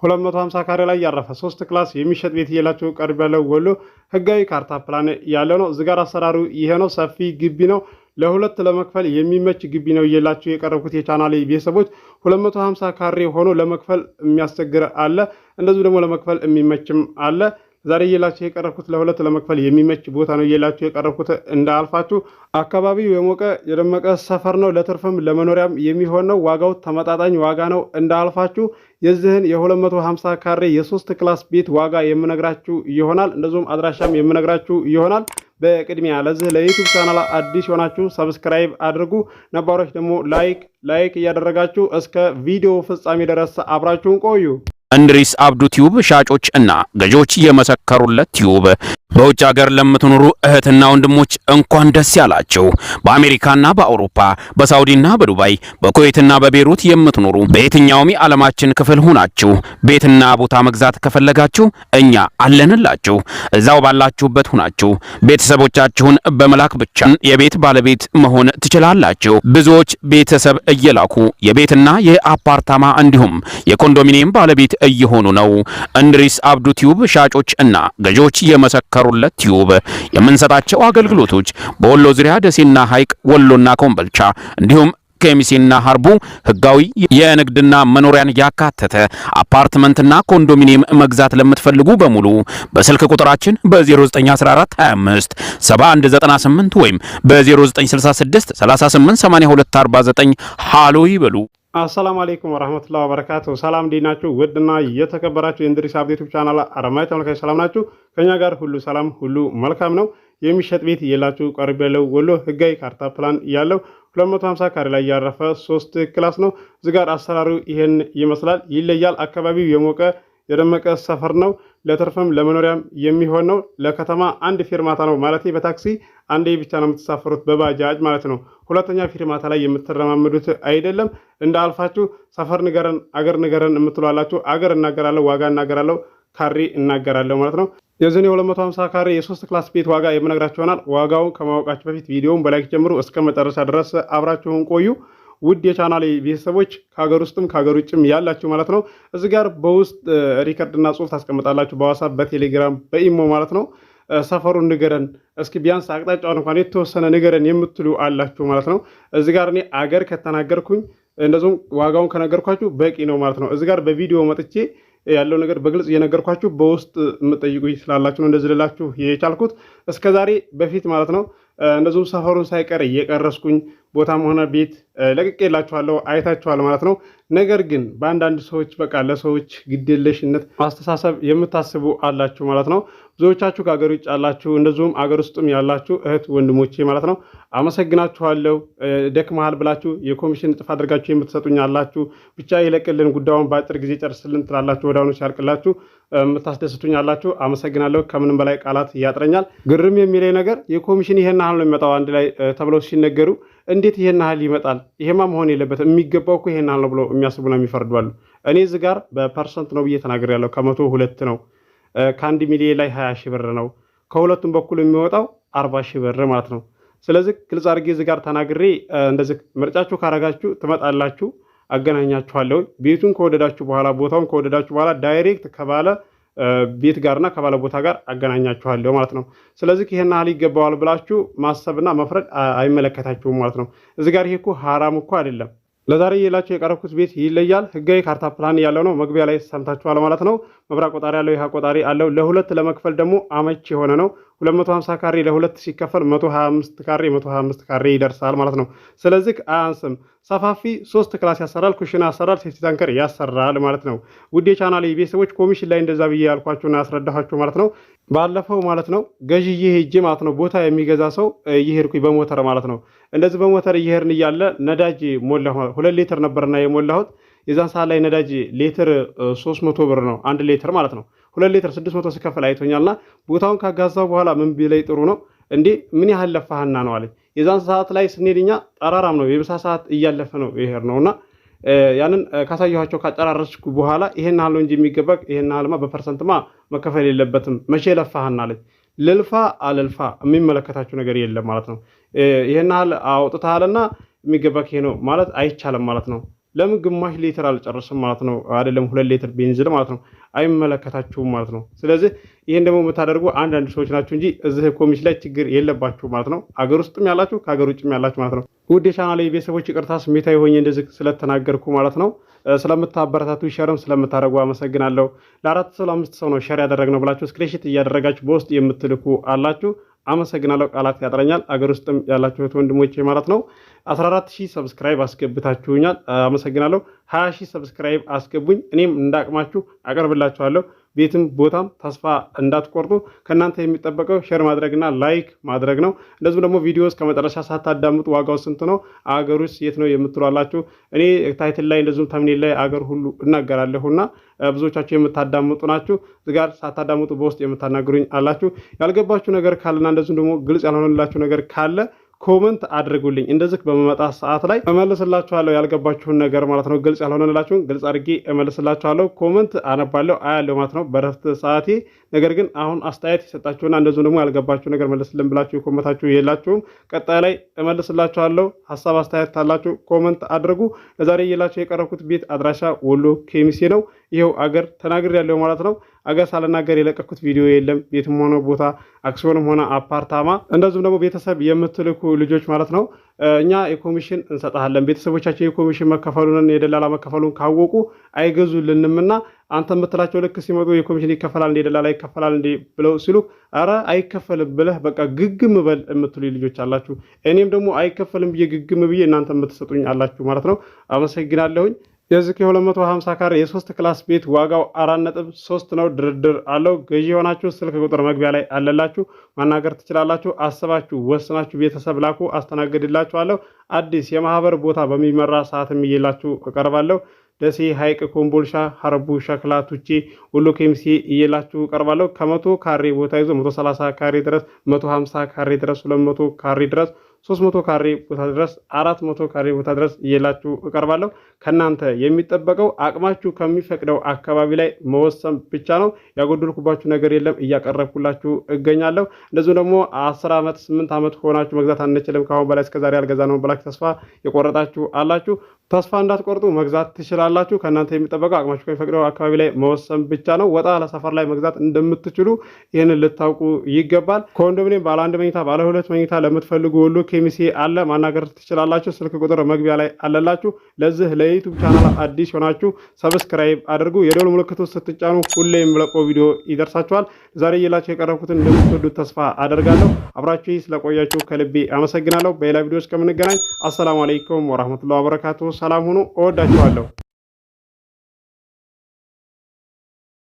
250 ካሬ ላይ ያረፈ 3 ክላስ የሚሸጥ ቤት ይላችሁ ቀርብ ያለው ወሎ ህጋዊ ካርታ ፕላን ያለው ነው። እዚህ ጋር አሰራሩ ይሄ ነው። ሰፊ ግቢ ነው። ለሁለት ለመክፈል የሚመች ግቢ ነው ይላችሁ የቀረብኩት የቻናሌ ቤተሰቦች 250 ካሬ ሆኖ ለመክፈል የሚያስቸግር አለ፣ እንደዚሁ ደግሞ ለመክፈል የሚመችም አለ። ዛሬ ይላችሁ የቀረብኩት ለሁለት ለመክፈል የሚመች ቦታ ነው ይላችሁ የቀረብኩት። እንዳልፋችሁ አካባቢው የሞቀ የደመቀ ሰፈር ነው። ለትርፍም ለመኖሪያም የሚሆን ነው። ዋጋው ተመጣጣኝ ዋጋ ነው። እንዳልፋችሁ የዚህን የ250 ካሬ የ3 ክላስ ቤት ዋጋ የምነግራችሁ ይሆናል። እንደዚሁም አድራሻም የምነግራችሁ ይሆናል። በቅድሚያ ለዚህ ለዩቲዩብ ቻናል አዲስ ሆናችሁ ሰብስክራይብ አድርጉ። ነባሮች ደግሞ ላይክ እያደረጋችሁ እስከ ቪዲዮ ፍጻሜ ድረስ አብራችሁን ቆዩ። እንድሪስ አብዱ ቲዩብ ሻጮች እና ገዢዎች የመሰከሩለት ቲዩብ በውጭ ሀገር ለምትኖሩ እህትና ወንድሞች እንኳን ደስ ያላችሁ። በአሜሪካና በአውሮፓ በሳውዲና በዱባይ በኩዌትና በቤሩት የምትኖሩ በየትኛውም የዓለማችን ክፍል ሆናችሁ ቤትና ቦታ መግዛት ከፈለጋችሁ እኛ አለንላችሁ። እዛው ባላችሁበት ሆናችሁ ቤተሰቦቻችሁን በመላክ ብቻ የቤት ባለቤት መሆን ትችላላችሁ። ብዙዎች ቤተሰብ እየላኩ የቤትና የአፓርታማ እንዲሁም የኮንዶሚኒየም ባለቤት እየሆኑ ነው። እንድሪስ አብዱ ቲዩብ ሻጮች እና ገዢዎች የመሰከሩለት ቲዩብ የምንሰጣቸው አገልግሎቶች በወሎ ዙሪያ ደሴና ሐይቅ፣ ወሎና ኮምቦልቻ እንዲሁም ከሚሴና ሀርቡ ህጋዊ የንግድና መኖሪያን ያካተተ አፓርትመንትና ኮንዶሚኒየም መግዛት ለምትፈልጉ በሙሉ በስልክ ቁጥራችን በ091425 7198 ወይም በ0966 388249 ሃሎ ይበሉ። አሰላሙ አለይኩም ወራህመቱላሂ ወበረካቱሁ። ሰላም እንዴናችሁ? ውድና የተከበራችሁ የእንድሪስ አብዱ ዩቲዩብ ቻናል አረማይ ተመልካቾች ሰላም ናችሁ? ከኛ ጋር ሁሉ ሰላም ሁሉ መልካም ነው። የሚሸጥ ቤት የላችሁ ቀርብ ያለው ወሎ ህጋዊ ካርታ ፕላን ያለው 250 ካሬ ላይ ያረፈ 3 ክላስ ነው። እዚህ ጋር አሰራሩ ይሄን ይመስላል። ይለያል። አካባቢው የሞቀ የደመቀ ሰፈር ነው። ለትርፍም ለመኖሪያም የሚሆን ነው። ለከተማ አንድ ፊርማታ ነው ማለት በታክሲ አንዴ ብቻ ነው የምትሳፈሩት በባጃጅ ማለት ነው። ሁለተኛ ፊርማታ ላይ የምትረማመዱት አይደለም። እንዳልፋችሁ ሰፈር ንገረን አገር ንገረን የምትሏላችሁ አገር እናገራለሁ፣ ዋጋ እናገራለሁ፣ ካሬ እናገራለሁ ማለት ነው። የዚህን የ250 ካሬ የ3 ክላስ ቤት ዋጋ የምነግራችሁ ይሆናል። ዋጋውን ከማወቃችሁ በፊት ቪዲዮውን በላይክ ጀምሩ፣ እስከ መጨረሻ ድረስ አብራችሁን ቆዩ። ውድ የቻናሌ ቤተሰቦች ከሀገር ውስጥም ከሀገር ውጭም ያላችሁ ማለት ነው። እዚህ ጋር በውስጥ ሪከርድና ጽሁፍ ታስቀምጣላችሁ፣ በዋትስአፕ በቴሌግራም በኢሞ ማለት ነው። ሰፈሩን ንገረን እስኪ ቢያንስ አቅጣጫውን እንኳን የተወሰነ ንገረን የምትሉ አላችሁ ማለት ነው። እዚህ ጋር እኔ አገር ከተናገርኩኝ እንደዚሁም ዋጋውን ከነገርኳችሁ በቂ ነው ማለት ነው። እዚህ ጋር በቪዲዮ መጥቼ ያለው ነገር በግልጽ እየነገርኳችሁ በውስጥ የምጠይቁኝ ስላላችሁ ነው እንደዚህ ልላችሁ የቻልኩት። እስከዛሬ በፊት ማለት ነው እንደዚሁም ሰፈሩን ሳይቀር እየቀረስኩኝ ቦታም ሆነ ቤት ለቅቄላችኋለሁ፣ አይታችኋል ማለት ነው። ነገር ግን በአንዳንድ ሰዎች በቃ ለሰዎች ግዴለሽነት ማስተሳሰብ የምታስቡ አላችሁ ማለት ነው። ብዙዎቻችሁ ከአገር ውጭ አላችሁ፣ እንደዚሁም አገር ውስጥም ያላችሁ እህት ወንድሞቼ ማለት ነው። አመሰግናችኋለሁ። ደክመሃል ብላችሁ የኮሚሽን እጥፍ አድርጋችሁ የምትሰጡኝ አላችሁ። ብቻ ይለቅልን ጉዳዩን በአጭር ጊዜ ጨርስልን ትላላችሁ፣ ወዲያውኑ ሲያልቅላችሁ የምታስደስቱኝ አላችሁ። አመሰግናለሁ። ከምንም በላይ ቃላት ያጥረኛል። ግርም የሚለኝ ነገር የኮሚሽን ይሄን ያህል ነው የሚመጣው አንድ ላይ ተብለው ሲነገሩ እንዴት ይሄን ያህል ይመጣል? ይሄማ መሆን የለበትም የሚገባው እኮ ይሄን ያህል ነው ብለው የሚያስቡና የሚፈርዱ አሉ። እኔ እዚህ ጋር በፐርሰንት ነው ብዬ ተናግሬያለሁ። ከ102 ነው። ከ1 ሚሊዮን ላይ 20 ሺህ ብር ነው። ከሁለቱም በኩል የሚወጣው 40 ሺህ ብር ማለት ነው። ስለዚህ ግልጽ አድርጌ እዚህ ጋር ተናግሬ እንደዚህ ምርጫችሁ ካረጋችሁ ትመጣላችሁ፣ አገናኛችኋለሁ። ቤቱን ከወደዳችሁ በኋላ ቦታውን ከወደዳችሁ በኋላ ዳይሬክት ከባለ ቤት ጋርና ከባለ ቦታ ጋር አገናኛችኋለሁ ማለት ነው። ስለዚህ ይሄን ያህል ይገባዋል ብላችሁ ማሰብና መፍረድ አይመለከታችሁም ማለት ነው። እዚህ ጋር ይሄ እኮ ሐራም እኮ አይደለም። ለዛሬ የላችሁ የቀረብኩት ቤት ይለያል። ህጋዊ ካርታ ፕላን ያለው ነው። መግቢያ ላይ ሰምታችኋል ማለት ነው። መብራት ቆጣሪ ያለው ይሃ ቆጣሪ አለው። ለሁለት ለመክፈል ደግሞ አመች የሆነ ነው። 250 ካሬ ለሁለት ሲከፈል 125 ካሬ ይደርሳል ማለት ነው። ስለዚህ አያንስም። ሰፋፊ 3 ክላስ ያሰራል፣ ኩሽና ያሰራል፣ ሴፍቲ ታንከር ያሰራል ማለት ነው። ውድ የቻናሌ ቤተሰቦች ኮሚሽን ላይ እንደዛ ብዬ ያልኳችሁና ያስረዳኋችሁ ማለት ነው። ባለፈው ማለት ነው ገዢ እየሄጄ ማለት ነው ቦታ የሚገዛ ሰው እየሄድኩኝ በሞተር ማለት ነው። እንደዚህ በሞተር እየሄድን እያለ ነዳጅ ሞላሁ። 2 ሊትር ነበርና የሞላሁት የዛን ሰዓት ላይ ነዳጅ ሊትር 300 ብር ነው 1 ሊትር ማለት ነው። 2 ሊትር 600 ሲከፈል አይቶኛልና ቦታውን ካጋዛው በኋላ ምን ቢለይ ጥሩ ነው እንዴ ምን ያህል ለፋህና ነው አለኝ። የዛን ሰዓት ላይ ስንሄድኛ ጠራራም ነው የምሳ ሰዓት እያለፈ ነው ይሄር ነውና ያንን ካሳየኋቸው ካጨራረስኩ በኋላ ይሄን ያህል ነው እንጂ የሚገባ ይሄን ያህልማ በፐርሰንትማ መከፈል የለበትም መቼ ለፋህና አለኝ። ልልፋ አልልፋ የሚመለከታችሁ ነገር የለም ማለት ነው። ይሄን ያህል አውጥተሃልና የሚገባ ይሄ ነው ማለት አይቻልም ማለት ነው። ለምን ግማሽ ሊትር አልጨርስም ማለት ነው? አይደለም 2 ሊትር ቤንዚን ማለት ነው። አይመለከታችሁም ማለት ነው። ስለዚህ ይሄን ደግሞ የምታደርጉ አንዳንድ ሰዎች ናችሁ እንጂ እዚህ ኮሚሽን ላይ ችግር የለባችሁ ማለት ነው። አገር ውስጥም ያላችሁ ከሀገር ውጭም ያላችሁ ማለት ነው። ውድ የቻናሌ ቤተሰቦች ይቅርታ ስሜታዊ ሆኜ እንደዚህ ስለተናገርኩ ማለት ነው። ስለምታበረታቱ ሸርም ስለምታደርጉ አመሰግናለሁ። ለ4 ሰው ለ5 ሰው ነው ሸር ያደረግነው ብላችሁ ስክሪንሾት እያደረጋችሁ በውስጥ የምትልኩ አላችሁ። አመሰግናለሁ። ቃላት ያጥረኛል። አገር ውስጥም ያላችሁት ወንድሞቼ ማለት ነው 14000 ሰብስክራይብ አስገብታችሁኛል። አመሰግናለሁ። 20000 ሰብስክራይብ አስገቡኝ። እኔም እንዳቅማችሁ አቀርብላችኋለሁ። ቤትም ቦታም ተስፋ እንዳትቆርጡ ከእናንተ የሚጠበቀው ሼር ማድረግና ላይክ ማድረግ ነው። እንደዚሁም ደግሞ ቪዲዮ እስከ መጨረሻ ሳታዳምጡ ዋጋው ስንት ነው፣ አገሩስ የት ነው የምትሏላችሁ። እኔ ታይትል ላይ እንደዚሁም ተምኔል ላይ አገር ሁሉ እናገራለሁና ብዙዎቻችሁ የምታዳምጡ ናችሁ። እዚጋር ሳታዳምጡ በውስጥ የምታናግሩኝ አላችሁ። ያልገባችሁ ነገር ካለና እንደዚሁም ደግሞ ግልጽ ያልሆነላችሁ ነገር ካለ ኮመንት አድርጉልኝ። እንደዚህ በመመጣ ሰዓት ላይ እመልስላችኋለሁ። ያልገባችሁን ነገር ማለት ነው፣ ግልጽ ያልሆነላችሁን ግልጽ አድርጌ እመልስላችኋለሁ። ኮመንት አነባለሁ፣ አያለሁ ማለት ነው በረፍት ሰዓቴ። ነገር ግን አሁን አስተያየት የሰጣችሁና እንደዚሁም ደግሞ ያልገባችሁ ነገር መልስልን ብላችሁ የኮመንታችሁ የላችሁም። ቀጣይ ላይ እመልስላችኋለሁ። ሀሳብ አስተያየት ካላችሁ ኮመንት አድርጉ። ለዛሬ እየላችሁ የቀረብኩት ቤት አድራሻ ወሎ ኬሚሴ ነው። ይኸው አገር ተናግሬ ያለው ማለት ነው። አገር ሳልናገር የለቀኩት ቪዲዮ የለም። ቤትም ሆነ ቦታ አክሲዮንም ሆነ አፓርታማ እንደዚሁም ደግሞ ቤተሰብ የምትልኩ ልጆች ማለት ነው እኛ የኮሚሽን እንሰጣለን። ቤተሰቦቻችን የኮሚሽን መከፈሉን የደላላ መከፈሉን ካወቁ አይገዙልንምና አንተ የምትላቸው ልክ ሲመጡ የኮሚሽን ይከፈላል እንደ ደላላ ይከፈላል እንደ ብለው ሲሉ አረ አይከፈልም ብለህ በቃ ግግም በል የምትሉ ልጆች አላችሁ። እኔም ደግሞ አይከፈልም ብዬ ግግም ብዬ እናንተ የምትሰጡኝ አላችሁ ማለት ነው። አመሰግናለሁኝ። የዚህ የ250 ካሬ የ3 ክላስ ቤት ዋጋው 4.3 ነው። ድርድር አለው። ገዢ የሆናችሁ ስልክ ቁጥር መግቢያ ላይ አለላችሁ፣ ማናገር ትችላላችሁ። አስባችሁ ወስናችሁ ቤተሰብ ላኩ፣ አስተናግድላችኋለሁ። አዲስ የማህበር ቦታ በሚመራ ሰዓትም እየላችሁ እቀርባለሁ። ደሴ፣ ሐይቅ፣ ኮምቦልሻ፣ ሀረቡ፣ ሸክላ፣ ቱቼ፣ ወሎ ኬሚሴ እየላችሁ እቀርባለሁ። ከ100 ካሬ ቦታ ይዞ 130 ካሬ ድረስ፣ 150 ካሬ ድረስ፣ 200 ካሬ ድረስ፣ 300 ካሬ ቦታ ድረስ፣ 400 ካሬ ቦታ ድረስ እየላችሁ እቀርባለሁ። ከናንተ የሚጠበቀው አቅማችሁ ከሚፈቅደው አካባቢ ላይ መወሰን ብቻ ነው። ያጎደልኩባችሁ ነገር የለም። እያቀረብኩላችሁ እገኛለሁ። እንደዚሁ ደግሞ 10 ዓመት 8 ዓመት ሆናችሁ መግዛት አንችልም ከአሁን በላይ እስከዛሬ ያልገዛ ነው ብላችሁ ተስፋ የቆረጣችሁ አላችሁ። ተስፋ እንዳትቆርጡ መግዛት ትችላላችሁ። ከእናንተ የሚጠበቀው አቅማችሁ ከሚፈቅደው አካባቢ ላይ መወሰን ብቻ ነው። ወጣ ለሰፈር ላይ መግዛት እንደምትችሉ ይህንን ልታውቁ ይገባል። ኮንዶሚኒየም ባለ 1 መኝታ ባለ 2 መኝታ ለምትፈልጉ ወሎ ኬሚሴ አለ፣ ማናገር ትችላላችሁ። ስልክ ቁጥር መግቢያ ላይ አለላችሁ። ለዚህ ለዩቲዩብ ቻናል አዲስ ሆናችሁ ሰብስክራይብ አድርጉ። የደወል ምልክቱ ስትጫኑ ሁሌ የምለቀው ቪዲዮ ይደርሳችኋል። ዛሬ እየላችሁ የቀረብኩትን እንደምትወዱት ተስፋ አደርጋለሁ። አብራችሁ ስለቆያችሁ ከልቤ አመሰግናለሁ። በሌላ ቪዲዮ እስከምንገናኝ አሰላሙ አለይኩም ወራህመቱላሂ ወበረካቱ። ሰላም ሁኑ። እወዳችኋለሁ።